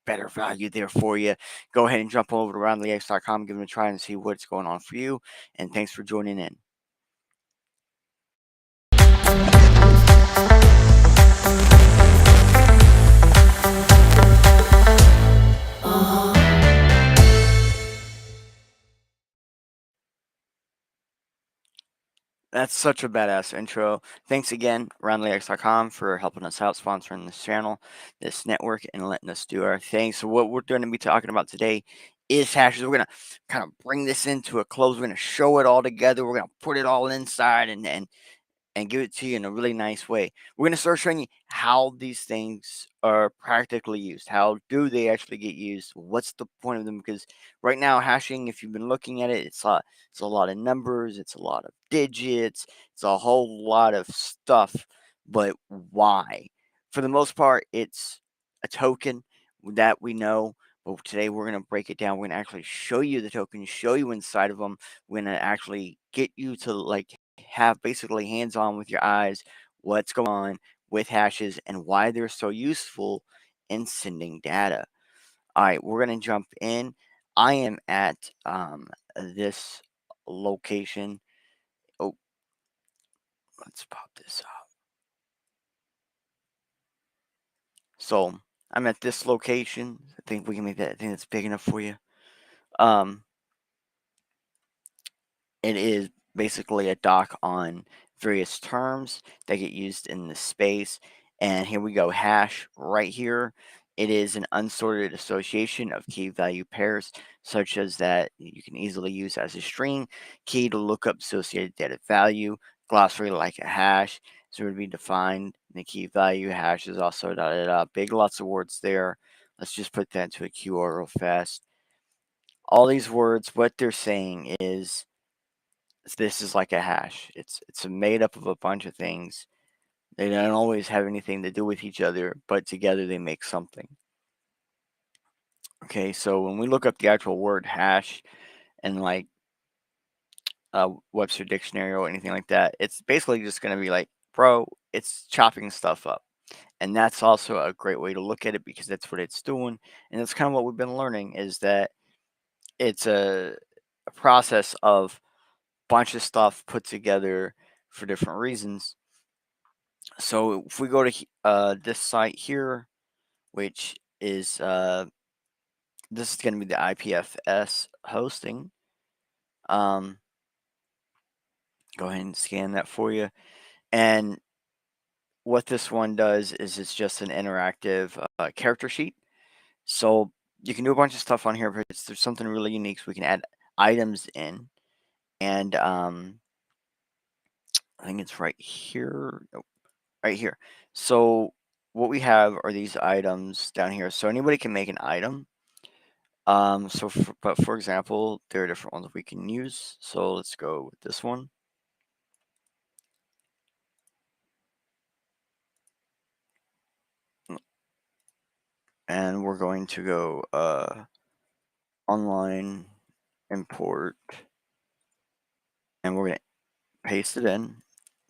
better value there for you, go ahead and jump over to roundlyx.com, give them a try and see what's going on for you. And thanks for joining in. That's such a badass intro. Thanks again, roundlyx.com, for helping us out, sponsoring this channel, this network, and letting us do our thing. So what we're going to be talking about today is hashes. We're going to kind of bring this into a close. We're going to show it all together. We're going to put it all inside and give it to you in a really nice way. We're going to start showing you how these things are practically used. How do they actually get used? What's the point of them? Because right now, hashing, if you've been looking at it, it's a lot of numbers, it's a lot of digits, it's a whole lot of stuff. But why? For the most part, it's a token that we know. But today we're going to break it down. We're going to actually show you the tokens, show you inside of them. We're going to actually get you to have basically hands-on with your eyes what's going on with hashes and why they're so useful in sending data. All right, we're going to jump in. I am at this location. Oh, let's pop this up. So I'm at this location. I think we can make that. I think that's big enough for you. It is basically a doc on various terms that get used in this space. And here we go, hash right here. It is an unsorted association of key value pairs, such as that you can easily use as a string key to look up associated data value, glossary like a hash. So it would be defined. The key value hash is also da da da. Big lots of words there. Let's just put that into a QR real fast. All these words, what they're saying is this is like a hash. It's made up of a bunch of things. They don't always have anything to do with each other, but together they make something. Okay, so when we look up the actual word hash and like Webster Dictionary or anything like that, it's basically just going to be like, bro, it's chopping stuff up. And that's also a great way to look at it because that's what it's doing. And that's kind of what we've been learning is that it's a process of bunch of stuff put together for different reasons. So if we go to this site here, which is this is going to be the IPFS hosting. Go ahead and scan that for you. And what this one does is it's just an interactive character sheet. So you can do a bunch of stuff on here, but there's something really unique. So we can add items in, and I think it's right here. Nope, right here. So what we have are these items down here. So anybody can make an item. But for example, there are different ones we can use. So let's go with this one. And we're going to go online import, and we're going to paste it in.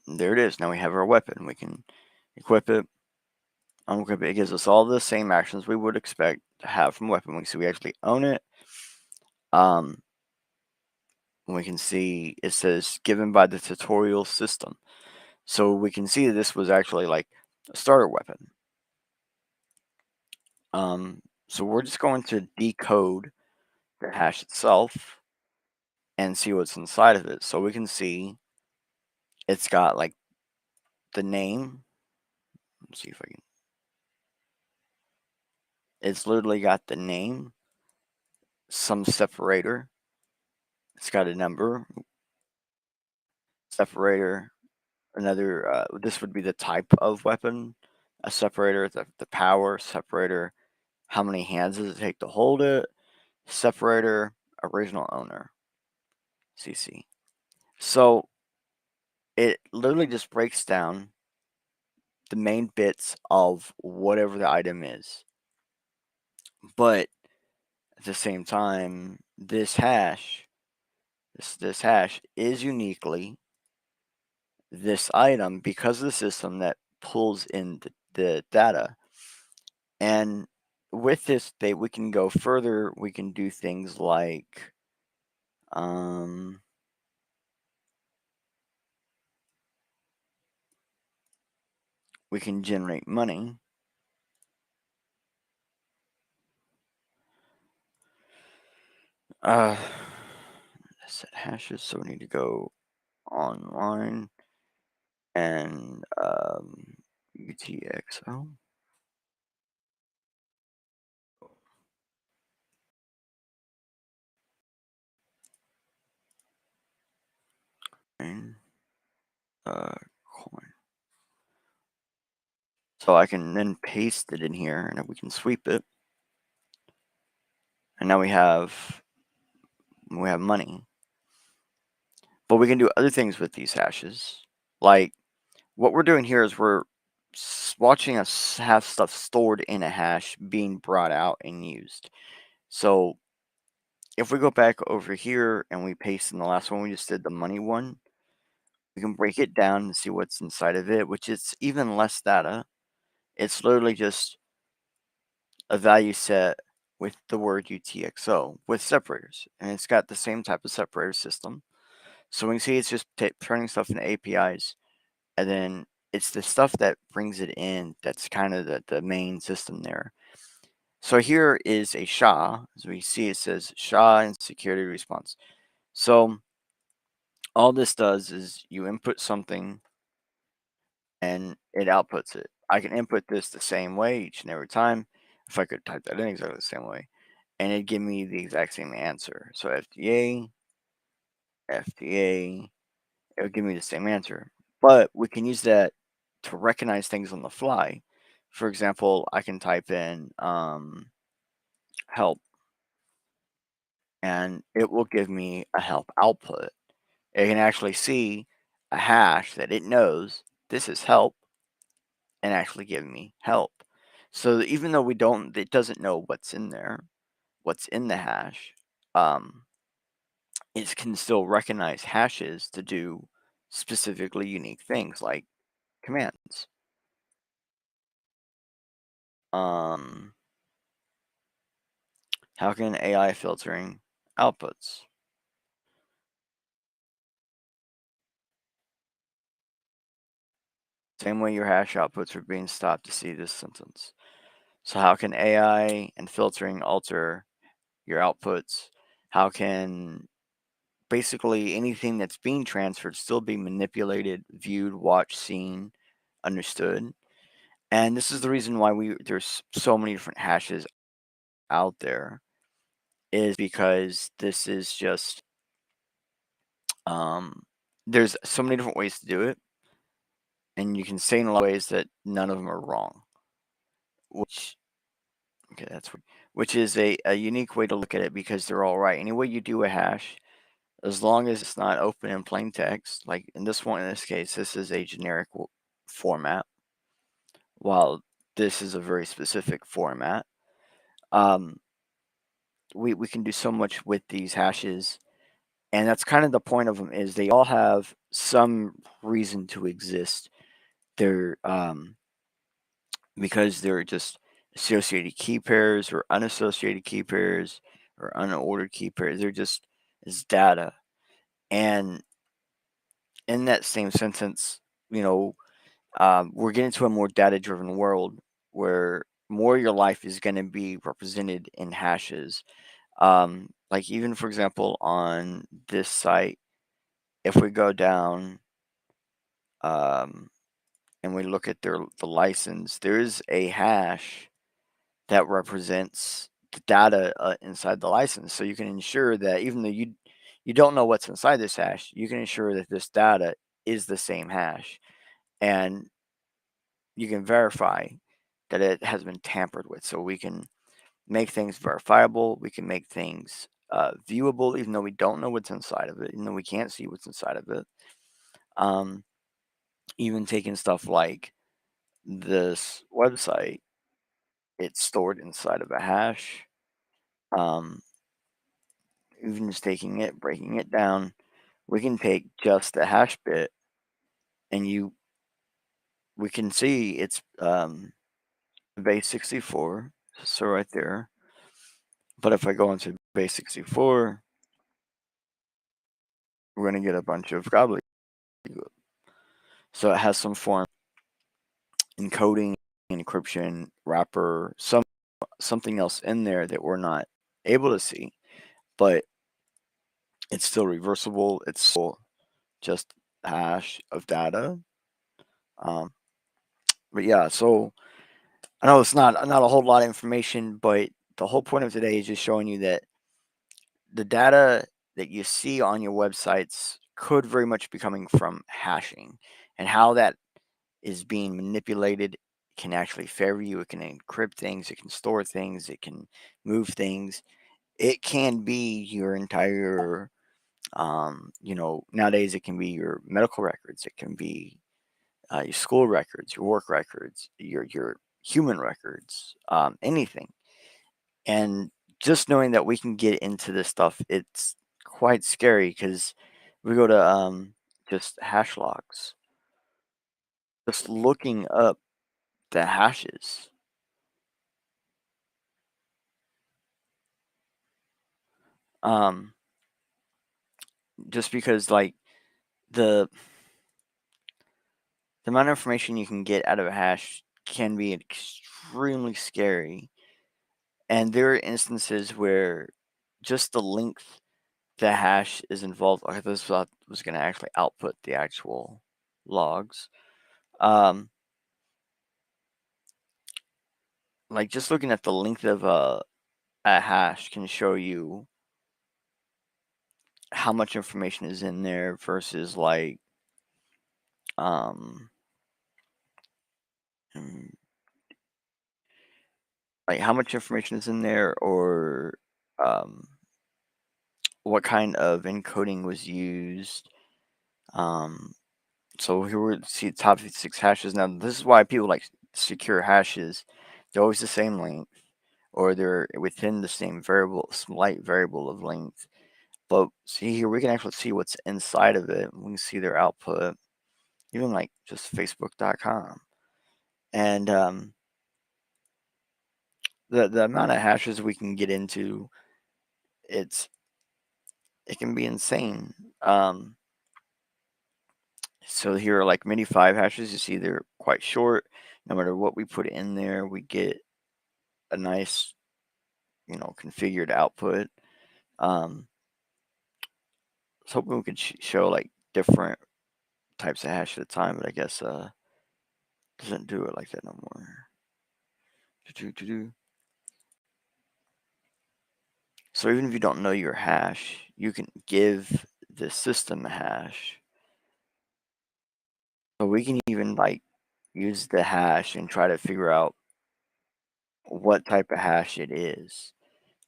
And there it is. Now we have our weapon. We can equip it, unequip it. It gives us all the same actions we would expect to have from weapon. So we actually own it. We can see it says given by the tutorial system. So we can see that this was actually like a starter weapon. So we're just going to decode the hash itself and see what's inside of it. So we can see it's got like the name. Let's see if I can. It's literally got the name, some separator. It's got a number, separator, another. This would be the type of weapon, a separator, the power separator. How many hands does it take to hold it? Separator, original owner, CC. So it literally just breaks down the main bits of whatever the item is. But at the same time, this hash is uniquely this item because of the system that pulls in the data. And with this, we can go further. We can do things like um, we can generate money. Set hashes, so we need to go online and UTXO. And coin. So I can then paste it in here, and we can sweep it, and now we have money. But we can do other things with these hashes, like what we're doing here is we're watching us have stuff stored in a hash being brought out and used. So if we go back over here and we paste in the last one we just did, the money one, we can break it down and see what's inside of it, which is even less data. It's literally just a value set with the word UTXO with separators, and it's got the same type of separator system. So we can see it's just turning stuff into APIs, and then it's the stuff that brings it in that's kind of the main system there. So here is a SHA. As we see, it says SHA and security response. So all this does is you input something and it outputs it. I can input this the same way each and every time. If I could type that in exactly the same way, and it'd give me the exact same answer. So FDA, it would give me the same answer. But we can use that to recognize things on the fly. For example, I can type in help, and it will give me a help output. It can actually see a hash that it knows this is help and actually give me help. So even though it doesn't know what's in there, what's in the hash, um, it can still recognize hashes to do specifically unique things like commands. Um, how can AI filtering outputs? Same way your hash outputs are being stopped to see this sentence. So how can AI and filtering alter your outputs? How can basically anything that's being transferred still be manipulated, viewed, watched, seen, understood? And this is the reason why there's so many different hashes out there, is because this is just um there's so many different ways to do it, and you can say in a lot of ways that none of them are wrong. Which okay, which is a unique way to look at it because they're all right. Any way you do a hash, as long as it's not open in plain text, like in this one, in this case, this is a generic format, while this is a very specific format. Um, we can do so much with these hashes, and that's kind of the point of them. Is they all have some reason to exist. They're because they're just associated key pairs or unassociated key pairs or unordered key pairs. They're just as data. And in that same sentence, you know, we're getting to a more data driven world where more of your life is going to be represented in hashes. Like, even for example, on this site, if we go down um, and we look at the license, there is a hash that represents the data inside the license. So you can ensure that even though you don't know what's inside this hash, you can ensure that this data is the same hash, and you can verify that it has been tampered with. So we can make things verifiable. We can make things viewable, even though we don't know what's inside of it, even though we can't see what's inside of it. Um, even taking stuff like this website, it's stored inside of a hash. Um, Even just taking it, breaking it down, we can take just the hash bit, and we can see it's base 64. So right there. But if I go into base64, we're going to get a bunch of gobbledygook. So it has some form encoding, encryption, wrapper, something else in there that we're not able to see, but it's still reversible. It's still just hash of data. Um, but yeah, so I know it's not a whole lot of information, but the whole point of today is just showing you that the data that you see on your websites could very much be coming from hashing, and how that is being manipulated can actually favor you. It can encrypt things, it can store things, it can move things. It can be your entire, nowadays it can be your medical records, it can be your school records, your work records, your human records, anything. And just knowing that we can get into this stuff, it's quite scary because we go to just hash logs, just looking up the hashes. Um, just because like the the amount of information you can get out of a hash can be extremely scary. And there are instances where just the length the hash is involved. Okay, this was going to actually output the actual logs. Um, like just looking at the length of a hash can show you how much information is in there versus um mm, like how much information is in there, or um what kind of encoding was used. Um, so here we see the top 56 hashes. Now this is why people like secure hashes. They're always the same length, or they're within the same variable, slight variable of length. But see here, we can actually see what's inside of it. We can see their output, even like just Facebook.com. And the amount of hashes we can get into, it's it can be insane. So here are like mini 5 hashes. You see they're quite short. No matter what we put in there, we get a nice, configured output. I was hoping we could show like different types of hash at a time, but I guess doesn't do it like that no more. So even if you don't know your hash, you can give the system a hash. So we can even like use the hash and try to figure out what type of hash it is,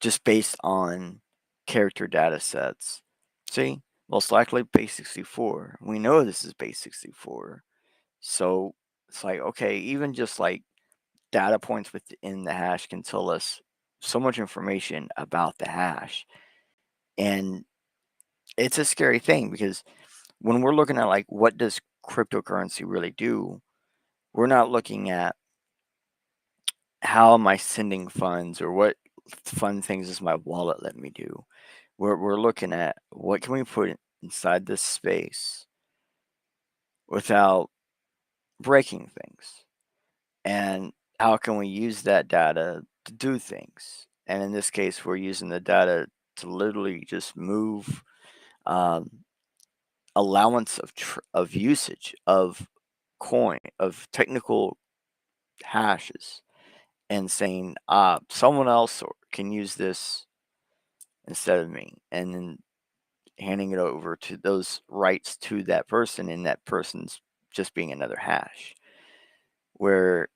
just based on character data sets. See, most likely base 64. We know this is base 64. So it's like, okay, even just like data points within the hash can tell us so much information about the hash. And it's a scary thing because when we're looking at like what does cryptocurrency really do, we're not looking at how am I sending funds or what fun things does my wallet let me do. We're looking at what can we put inside this space without breaking things, and how can we use that data to do things. And in this case, we're using the data to literally just move um, allowance of usage of coin, of technical hashes, and saying someone else can use this instead of me, and then handing it over to those rights to that person, and that person's just being another hash, where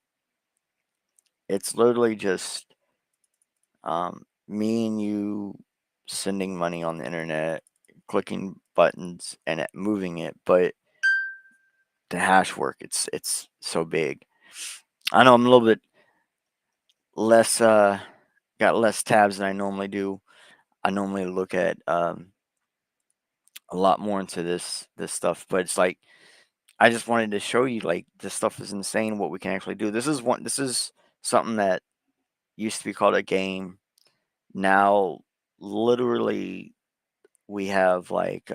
it's literally just me and you sending money on the internet, clicking buttons and moving it, but the hash work, it's so big. I know I'm a little bit less got less tabs than I normally do. I normally look at a lot more into this stuff, but it's like I just wanted to show you like this stuff is insane what we can actually do. This is something that used to be called a game. Now, literally, we have like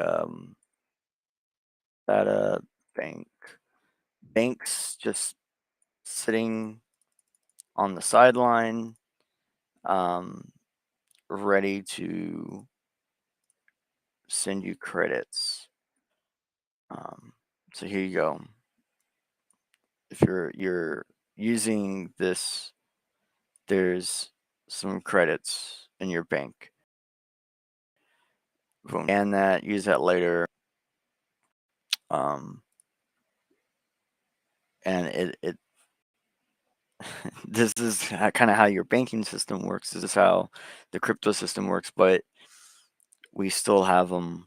that bank banks just sitting on the sideline, um, ready to send you credits. Um, so here you go. If you're using this, there's some credits in your bank. Boom. And that, use that later. Um, and it this is kind of how your banking system works. This is how the crypto system works, but we still have them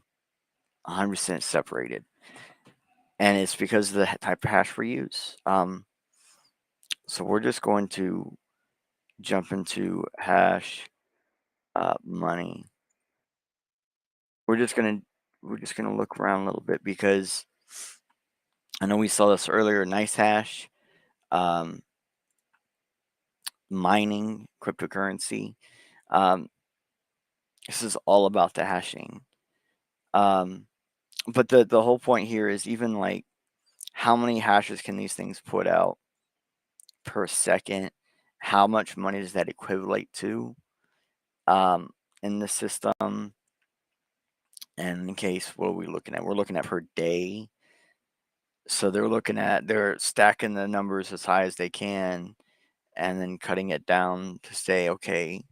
100% separated, and it's because of the type of hash we use. So we're just going to jump into hash money. We're just gonna look around a little bit because I know we saw this earlier. Nice hash, um, mining, cryptocurrency. Um, this is all about the hashing. Um, but the whole point here is even like how many hashes can these things put out per second? How much money does that equivalent to in the system? And in case, what are we looking at? We're looking at per day. So they're stacking the numbers as high as they can and then cutting it down to say, okay,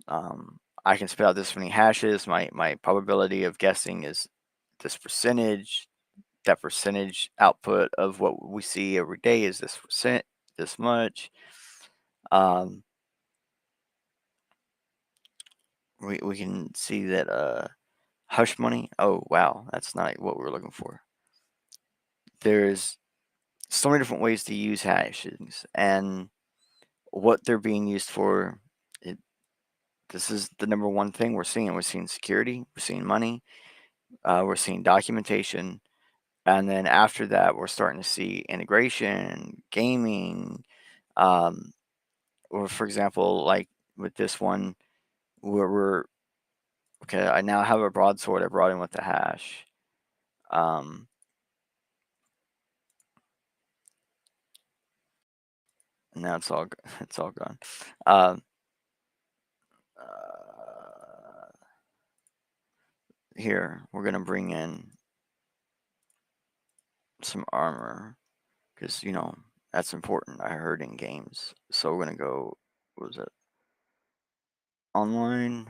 I can spit out this many hashes. My probability of guessing is this percentage. That percentage output of what we see every day is this percent, this much. Um, we can see that hush money. Oh wow, that's not what we were looking for. There's so many different ways to use hashes and what they're being used for. It, this is the number one thing we're seeing. We're seeing security. We're seeing money. We're seeing documentation. And then after that, we're starting to see integration, gaming, um, or for example, like with this one, where we're okay. I now have a broadsword. I brought in with the hash. Um, and now it's all gone. Um, uh, Here we're gonna bring in some armor because that's important. I heard in games. So we're gonna go. What was it? Online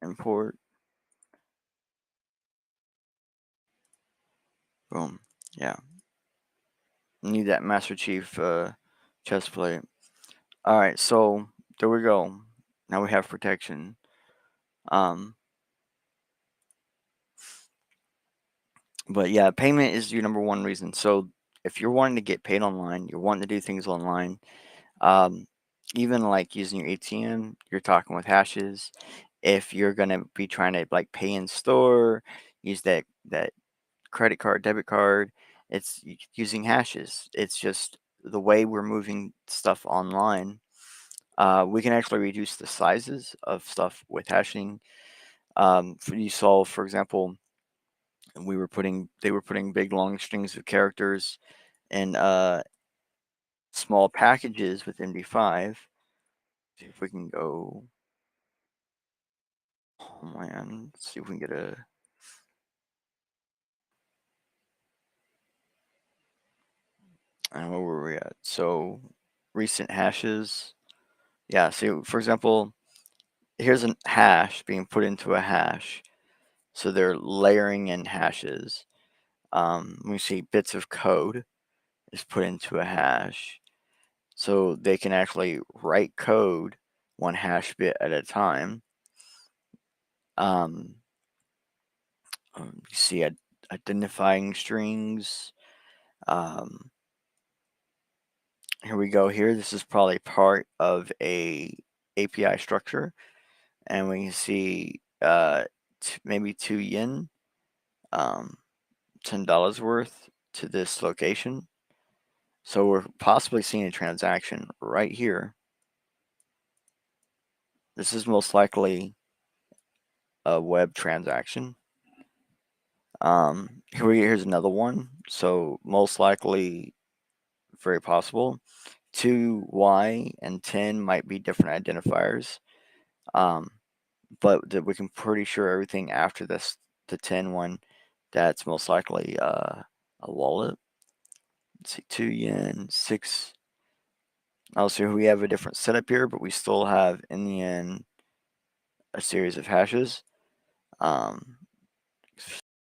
import. Boom. Yeah. Need that Master Chief chest plate. All right. So there we go. Now we have protection. Um, but yeah, payment is your number one reason. So if you're wanting to get paid online, you're wanting to do things online. Um, even like using your ATM, you're talking with hashes. If you're gonna be trying to like pay in store, use that credit card, debit card, it's using hashes. It's just the way we're moving stuff online. We can actually reduce the sizes of stuff with hashing. You saw, for example, they were putting big long strings of characters in small packages with MD5. See if we can go homeland. Let's see if we can get a. And where were we at? So recent hashes. Yeah. See, for example, here's a hash being put into a hash. So they're layering in hashes. We see bits of code is put into a hash. So they can actually write code one hash bit at a time. Um, you see identifying strings. Um, Here we go. Here, this is probably part of a API structure, and we can see maybe 2 yen, um, $10 worth to this location. So we're possibly seeing a transaction right here. This is most likely a web transaction. Here's another one. So most likely, very possible, 2Y and 10 might be different identifiers. But that we can pretty sure everything after this, the 10 one, that's most likely a wallet. Let's see, 2 yen, 6. Also, we have a different setup here, but we still have in the end a series of hashes. For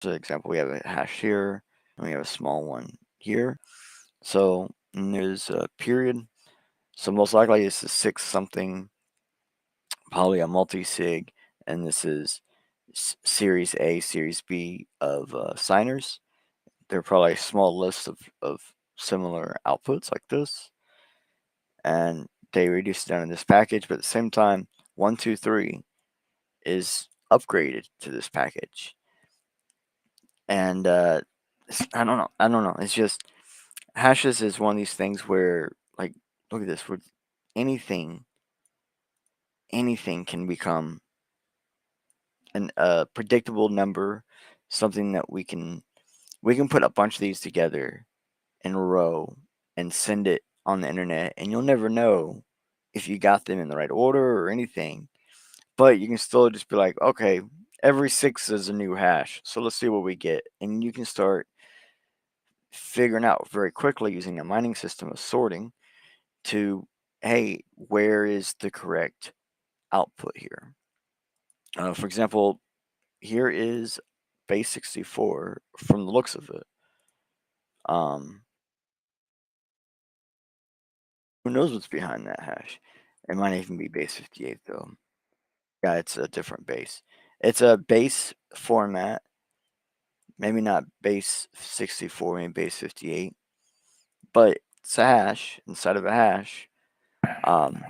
example, we have a hash here, and we have a small one here. So there's a period. So most likely it's a 6 something, probably a multi-sig, and this is series A, series B of signers. They're probably a small list of similar outputs like this, and they reduce it down in this package, but at the same time, 1, 2, 3 is upgraded to this package. And I don't know. I don't know. It's just hashes is one of these things where, like, look at this. With anything, anything can become a predictable number, something that we can put a bunch of these together in a row and send it on the internet, and you'll never know if you got them in the right order or anything. But you can still just be like, okay, every 6 is a new hash, so let's see what we get, and you can start figuring out very quickly using a mining system of sorting to, hey, where is the correct output here? For example, here is base 64 from the looks of it. Um, who knows what's behind that hash? It might even be base 58 though. Yeah, it's a different base. It's a base format, maybe not base 64, maybe base 58, but it's a hash inside of a hash. Um,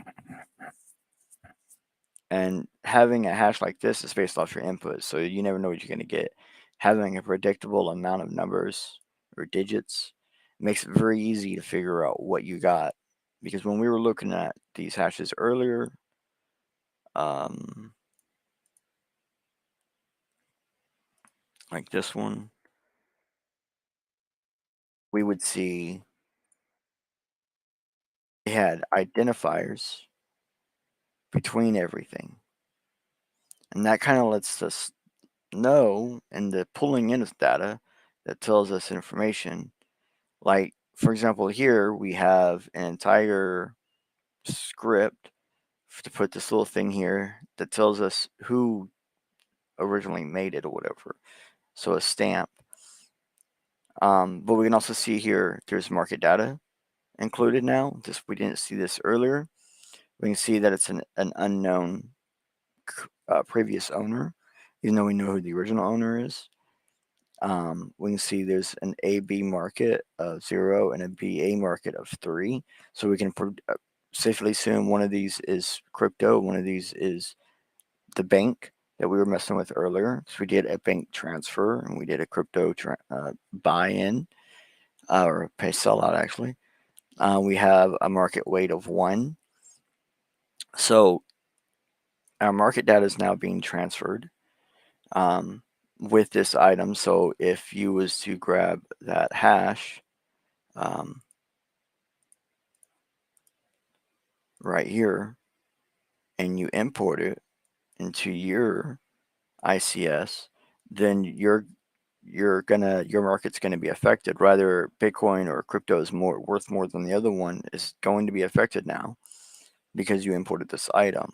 and having a hash like this is based off your input, so you never know what you're going to get. Having a predictable amount of numbers or digits makes it very easy to figure out what you got. Because when we were looking at these hashes earlier, um, like this one, we would see they had identifiers between everything. And that kind of lets us know, and the pulling in of data that tells us information. Like, for example, here we have an entire script to put this little thing here that tells us who originally made it or whatever. So a stamp. But we can also see here there's market data included now. We didn't see this earlier. We can see that it's an unknown previous owner, even though we know who the original owner is. We can see there's an AB market of 0 and a BA market of 3. So we can safely assume one of these is crypto, one of these is the bank that we were messing with earlier. So we did a bank transfer and we did a crypto buy-in or pay sell-out actually. We have a market weight of 1. So our market data is now being transferred with this item. So if you was to grab that hash right here and you import it into your ICS, then your market's gonna be affected. Rather Bitcoin or crypto is worth more than the other one is going to be affected now because you imported this item.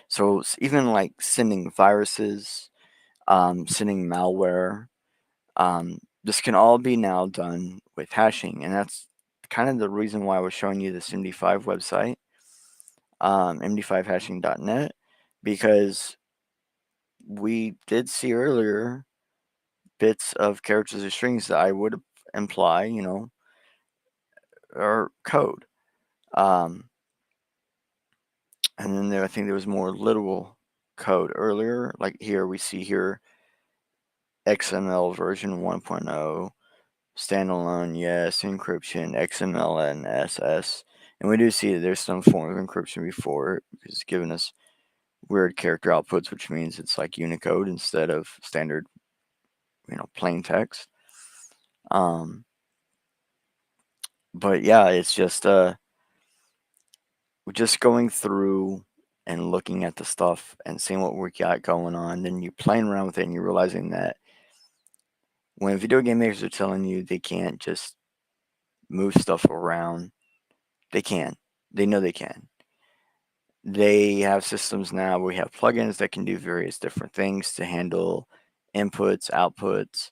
So even like sending viruses, sending malware, this can all be now done with hashing, and that's kind of the reason why I was showing you this MD5 website, md5hashing.net, because we did see earlier bits of characters or strings that I would imply, are code. Um, and then I think there was more literal code earlier. Like here, we see here XML version 1.0, standalone, yes, encryption, XML and SS. And we do see that there's some form of encryption before it because it's given us weird character outputs, which means it's like Unicode instead of standard, plain text. But yeah, it's just going through and looking at the stuff and seeing what we got going on. Then you're playing around with it and you're realizing that when video game makers are telling you they can't just move stuff around, they can. They know they can. They have systems now where we have plugins that can do various different things to handle inputs, outputs,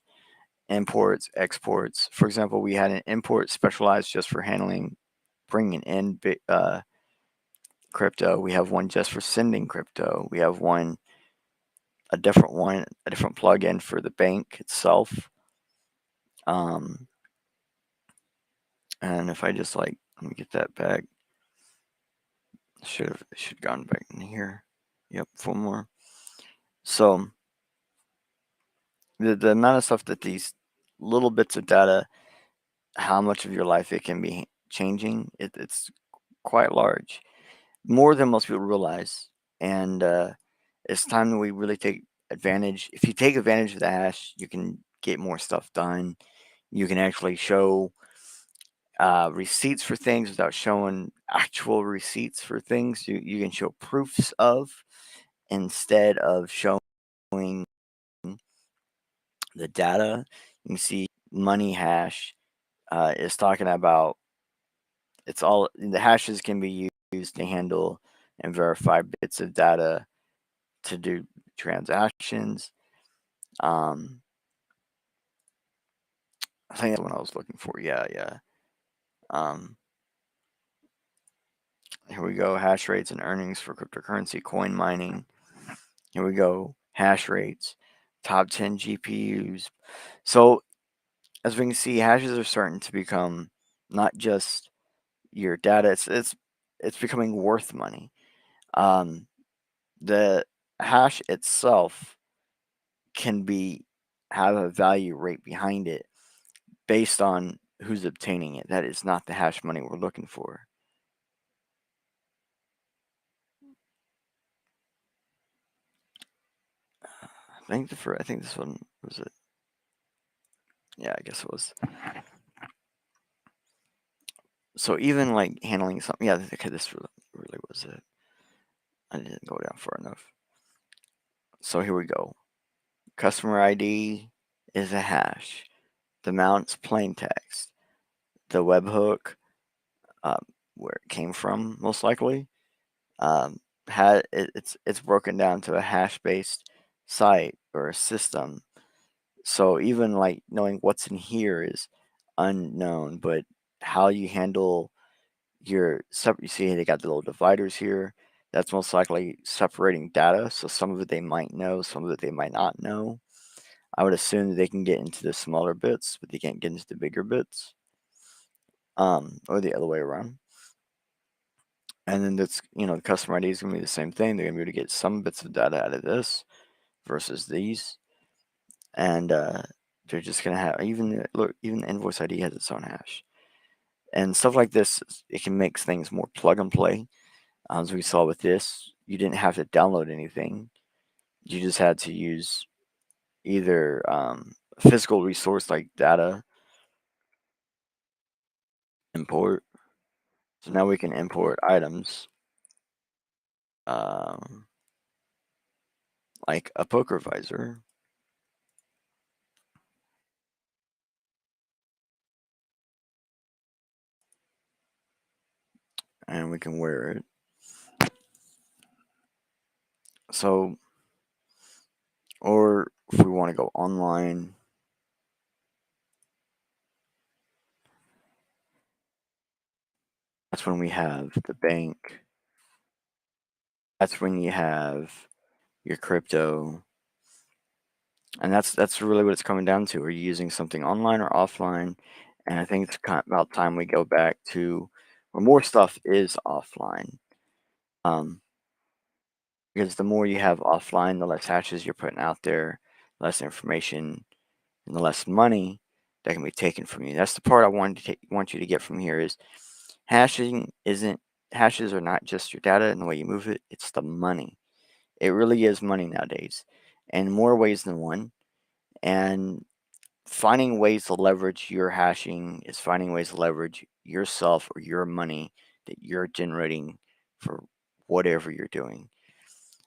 imports, exports. For example, we had an import specialized just for handling, bringing in crypto. We have one just for sending crypto. We have a different plugin for the bank itself. And if I just let me get that back. Should gone back in here. Yep, 4 more. So the amount of stuff that these little bits of data, how much of your life it can be changing, it's quite large, more than most people realize. And it's time that we really take advantage. If you take advantage of the hash, you can get more stuff done. You can actually show receipts for things without showing actual receipts for things. You can show proofs of instead of showing the data. You can see money hash is talking about it's all the hashes can be used to handle and verify bits of data to do transactions. I think that's what I was looking for. Yeah. Um, Here we go. Hash rates and earnings for cryptocurrency coin mining. Here we go. Hash rates, top 10 GPUs. So as we can see, hashes are starting to become not just your data. It's becoming worth money. The hash itself can have a value rate behind it based on who's obtaining it. That is not the hash money we're looking for. I think this one was it. Yeah, I guess it was. So even like handling something, yeah, okay, this really was it. I didn't go down far enough. So here we go. Customer ID is a hash. The mount's plain text. The webhook, where it came from, most likely, it's broken down to a hash-based site or a system. So even like knowing what's in here is unknown, but how you handle your separate, you see they got the little dividers here. That's most likely separating data. So some of it they might know, some of it they might not know. I would assume that they can get into the smaller bits, but they can't get into the bigger bits, or the other way around. And then the customer ID is going to be the same thing. They're going to be able to get some bits of data out of this versus these. And they're just going to have, even the invoice ID has its own hash. And stuff like this, it can make things more plug and play. As we saw with this, you didn't have to download anything. You just had to use either a physical resource like data import. So now we can import items like a poker visor. And we can wear it. So, or if we want to go online, that's when we have the bank. That's when you have your crypto. And that's really what it's coming down to. Are you using something online or offline? And I think it's about time we go back to where more stuff is offline. Because the more you have offline, the less hashes you're putting out there, less information, and the less money that can be taken from you. That's the part I want you to get from here is hashes are not just your data and the way you move it, it's the money. It really is money nowadays, in more ways than one. And finding ways to leverage your hashing is finding ways to leverage yourself or your money that you're generating for whatever you're doing.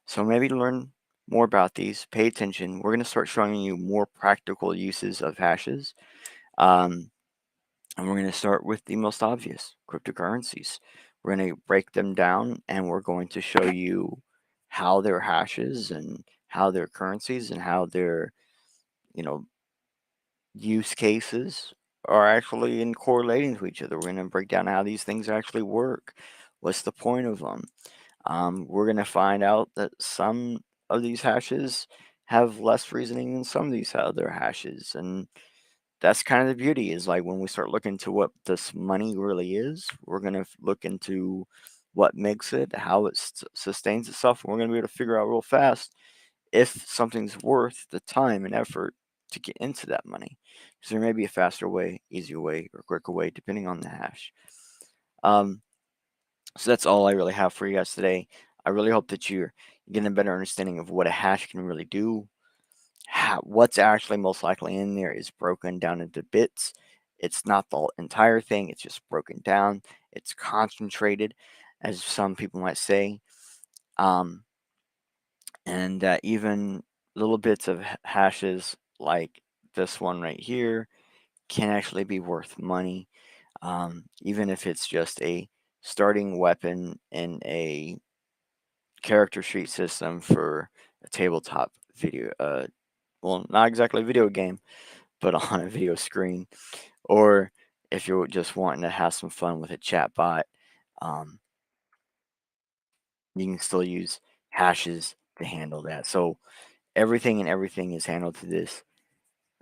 So maybe learn more about these, pay attention. We're going to start showing you more practical uses of hashes. Um, and we're going to start with the most obvious, cryptocurrencies. We're going to break them down and we're going to show you how their hashes and how their currencies and how their, you know, use cases are actually in correlating to each other. We're going to break down how these things actually work. What's the point of them? We're going to find out that some of these hashes have less reasoning than some of these other hashes. And that's kind of the beauty is like when we start looking to what this money really is, we're going to look into what makes it, how it sustains itself. And we're going to be able to figure out real fast if something's worth the time and effort to get into that money. Because there may be a faster way, easier way, or quicker way, depending on the hash. Um, so that's all I really have for you guys today. I really hope that you're getting a better understanding of what a hash can really do. What's actually most likely in there is broken down into bits. It's not the entire thing, it's just broken down. It's concentrated, as some people might say. Um, and even little bits of hashes like this one right here can actually be worth money, even if it's just a starting weapon in a character sheet system for a tabletop video, well, not exactly a video game, but on a video screen, or if you're just wanting to have some fun with a chat bot, um, you can still use hashes to handle that. So everything is handled to this.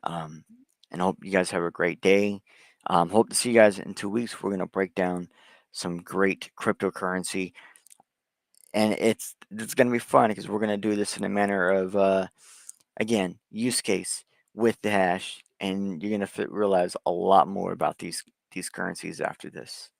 Um, and I hope you guys have a great day. Hope to see you guys in 2 weeks. We're gonna break down some great cryptocurrency, and it's gonna be fun because we're gonna do this in a manner of again use case with the hash, and you're gonna realize a lot more about these currencies after this.